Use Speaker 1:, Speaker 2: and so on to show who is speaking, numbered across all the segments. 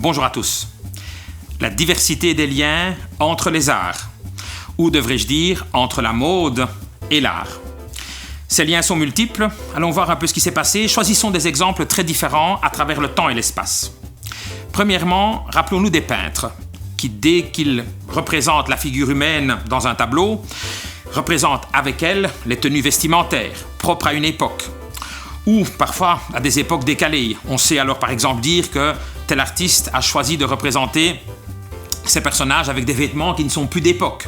Speaker 1: Bonjour à tous. La diversité des liens entre les arts, ou devrais-je dire entre la mode et l'art. Ces liens sont multiples, allons voir un peu ce qui s'est passé, choisissons des exemples très différents à travers le temps et l'espace. Premièrement, rappelons-nous des peintres, qui dès qu'ils représentent la figure humaine dans un tableau, représentent avec elle les tenues vestimentaires, propres à une époque, ou parfois à des époques décalées. On sait alors par exemple dire que tel artiste a choisi de représenter ces personnages avec des vêtements qui ne sont plus d'époque.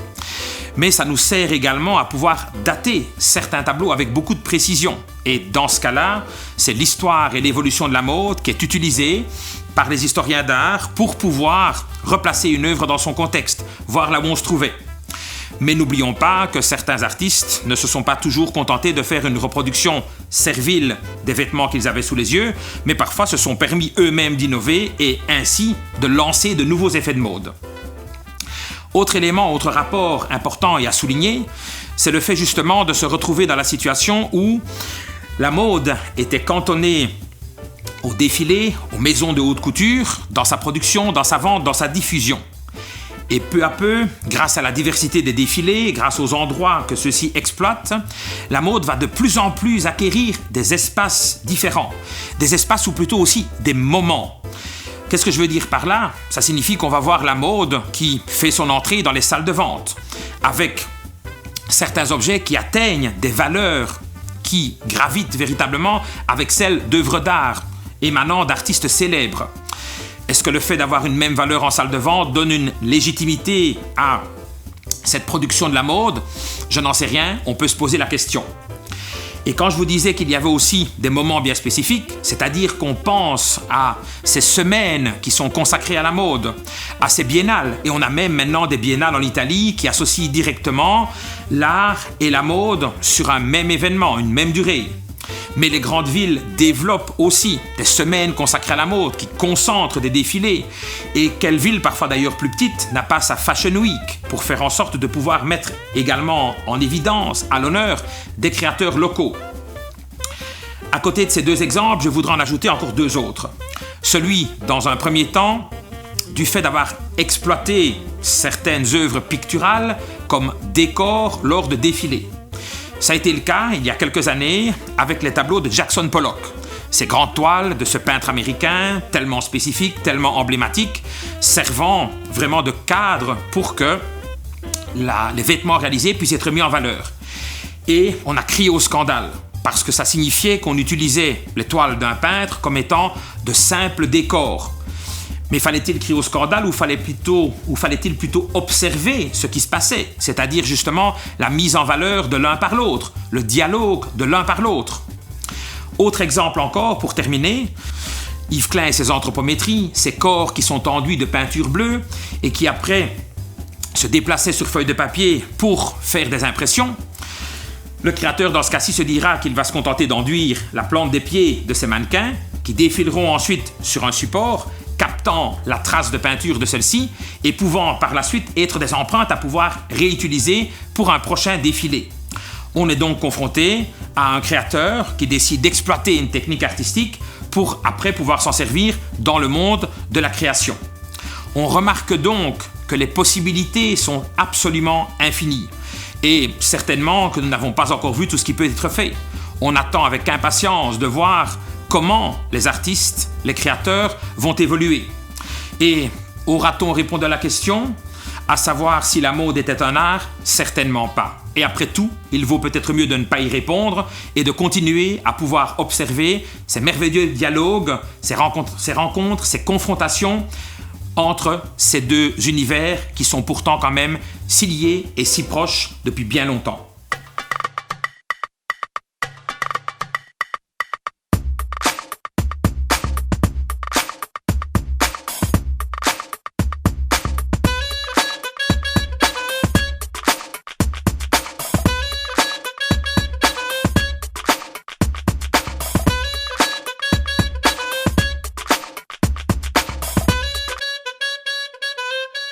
Speaker 1: Mais ça nous sert également à pouvoir dater certains tableaux avec beaucoup de précision. Et dans ce cas-là, c'est l'histoire et l'évolution de la mode qui est utilisée par les historiens d'art pour pouvoir replacer une œuvre dans son contexte, voir là où on se trouvait. Mais n'oublions pas que certains artistes ne se sont pas toujours contentés de faire une reproduction servile des vêtements qu'ils avaient sous les yeux, mais parfois se sont permis eux-mêmes d'innover et ainsi de lancer de nouveaux effets de mode. Autre élément, autre rapport important et à souligner, c'est le fait justement de se retrouver dans la situation où la mode était cantonnée au défilé, aux maisons de haute couture, dans sa production, dans sa vente, dans sa diffusion. Et peu à peu, grâce à la diversité des défilés, grâce aux endroits que ceux-ci exploitent, la mode va de plus en plus acquérir des espaces différents. Des espaces ou plutôt aussi des moments. Qu'est-ce que je veux dire par là? Ça signifie qu'on va voir la mode qui fait son entrée dans les salles de vente, avec certains objets qui atteignent des valeurs qui gravitent véritablement avec celles d'œuvres d'art émanant d'artistes célèbres. Est-ce que le fait d'avoir une même valeur en salle de vente donne une légitimité à cette production de la mode? Je n'en sais rien, on peut se poser la question. Et quand je vous disais qu'il y avait aussi des moments bien spécifiques, c'est-à-dire qu'on pense à ces semaines qui sont consacrées à la mode, à ces biennales, et on a même maintenant des biennales en Italie qui associent directement l'art et la mode sur un même événement, une même durée. Mais les grandes villes développent aussi des semaines consacrées à la mode qui concentrent des défilés. Et quelle ville, parfois d'ailleurs plus petite, n'a pas sa Fashion Week pour faire en sorte de pouvoir mettre également en évidence, à l'honneur, des créateurs locaux. À côté de ces deux exemples, je voudrais en ajouter encore deux autres. Celui, dans un premier temps, du fait d'avoir exploité certaines œuvres picturales comme décor lors de défilés. Ça a été le cas il y a quelques années avec les tableaux de Jackson Pollock. Ces grandes toiles de ce peintre américain tellement spécifiques, tellement emblématiques, servant vraiment de cadre pour que les vêtements réalisés puissent être mis en valeur. Et on a crié au scandale parce que ça signifiait qu'on utilisait les toiles d'un peintre comme étant de simples décors. Mais fallait-il crier au scandale ou fallait-il plutôt observer ce qui se passait, c'est-à-dire justement la mise en valeur de l'un par l'autre, le dialogue de l'un par l'autre. Autre exemple encore, pour terminer, Yves Klein et ses anthropométries, ces corps qui sont enduits de peinture bleue et qui après se déplaçaient sur feuille de papier pour faire des impressions. Le créateur dans ce cas-ci se dira qu'il va se contenter d'enduire la plante des pieds de ces mannequins qui défileront ensuite sur un support, captant la trace de peinture de celle-ci et pouvant par la suite être des empreintes à pouvoir réutiliser pour un prochain défilé. On est donc confronté à un créateur qui décide d'exploiter une technique artistique pour après pouvoir s'en servir dans le monde de la création. On remarque donc que les possibilités sont absolument infinies et certainement que nous n'avons pas encore vu tout ce qui peut être fait. On attend avec impatience de voir comment les artistes, les créateurs vont évoluer. Et aura-t-on répondu à la question, à savoir si la mode était un art? Certainement pas. Et après tout, il vaut peut-être mieux de ne pas y répondre et de continuer à pouvoir observer ces merveilleux dialogues, ces rencontres, ces confrontations entre ces deux univers qui sont pourtant quand même si liés et si proches depuis bien longtemps.